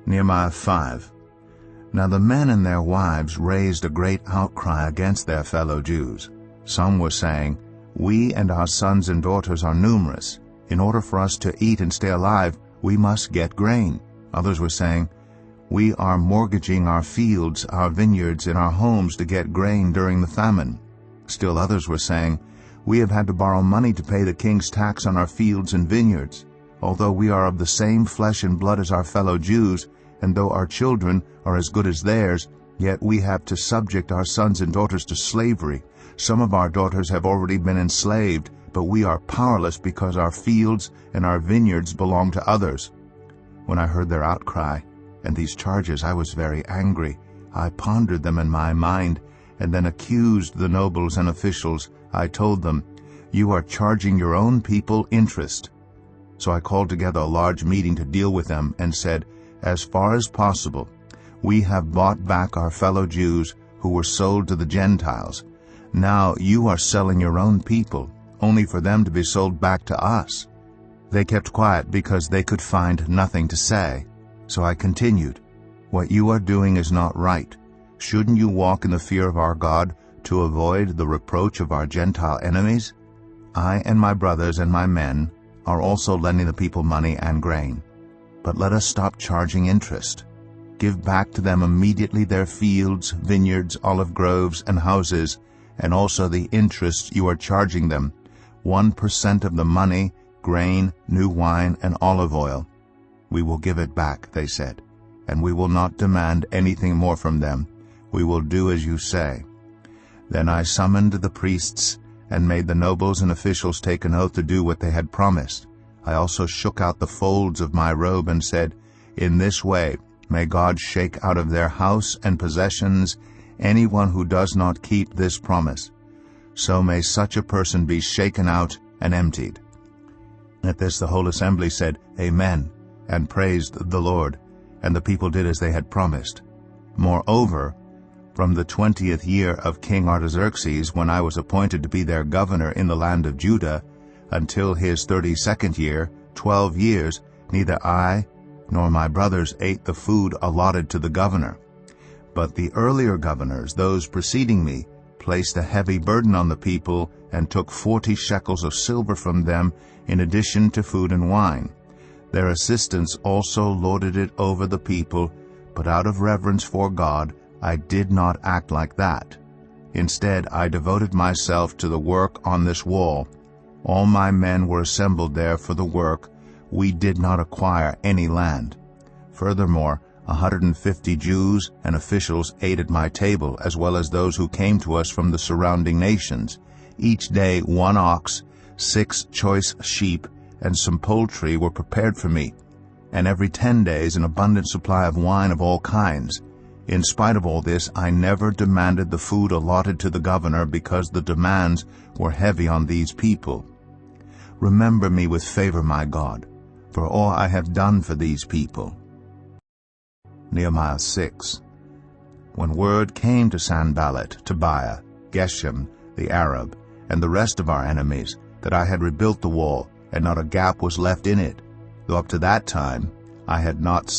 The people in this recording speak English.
Nehemiah 5. Now the men and their wives raised a great outcry against their fellow Jews. Some were saying, "We and our sons and daughters are numerous. In order for us to eat and stay alive, we must get grain." Others were saying, "We are mortgaging our fields, our vineyards, and our homes to get grain during the famine." Still others were saying, "We have had to borrow money to pay the king's tax on our fields and vineyards. Although we are of the same flesh and blood as our fellow Jews, and though our children are as good as theirs, yet we have to subject our sons and daughters to slavery. Some of our daughters have already been enslaved, but we are powerless because our fields and our vineyards belong to others." When I heard their outcry and these charges, I was very angry. I pondered them in my mind, and then accused the nobles and officials. I told them, "You are charging your own people interest." So I called together a large meeting to deal with them and said, "As far as possible, we have bought back our fellow Jews who were sold to the Gentiles. Now you are selling your own people, only for them to be sold back to us." They kept quiet because they could find nothing to say. So I continued, "What you are doing is not right. Shouldn't you walk in the fear of our God to avoid the reproach of our Gentile enemies? I and my brothers and my men are also lending the people money and grain. But let us stop charging interest. Give back to them immediately their fields, vineyards, olive groves, and houses, and also the interest you are charging them, 1% of the money, grain, new wine, and olive oil. We will give it back," they said, "and we will not demand anything more from them. We will do as you say." Then I summoned the priests and made the nobles and officials take an oath to do what they had promised. I also shook out the folds of my robe and said, "In this way may God shake out of their house and possessions anyone who does not keep this promise. So may such a person be shaken out and emptied." At this the whole assembly said, "Amen," and praised the Lord, and the people did as they had promised. Moreover, from the 20th year of King Artaxerxes, when I was appointed to be their governor in the land of Judah, until his 32nd year, 12 years, neither I nor my brothers ate the food allotted to the governor. But the earlier governors, those preceding me, placed a heavy burden on the people and took 40 shekels of silver from them in addition to food and wine. Their assistants also lorded it over the people, but out of reverence for God, I did not act like that. Instead, I devoted myself to the work on this wall. All my men were assembled there for the work. We did not acquire any land. Furthermore, 150 Jews and officials ate at my table, as well as those who came to us from the surrounding nations. Each day 1 ox, 6 choice sheep, and some poultry were prepared for me, and every 10 days an abundant supply of wine of all kinds. In spite of all this, I never demanded the food allotted to the governor because the demands were heavy on these people. Remember me with favor, my God, for all I have done for these people. Nehemiah 6. When word came to Sanballat, Tobiah, Geshem, the Arab, and the rest of our enemies, that I had rebuilt the wall, and not a gap was left in it, though up to that time I had not set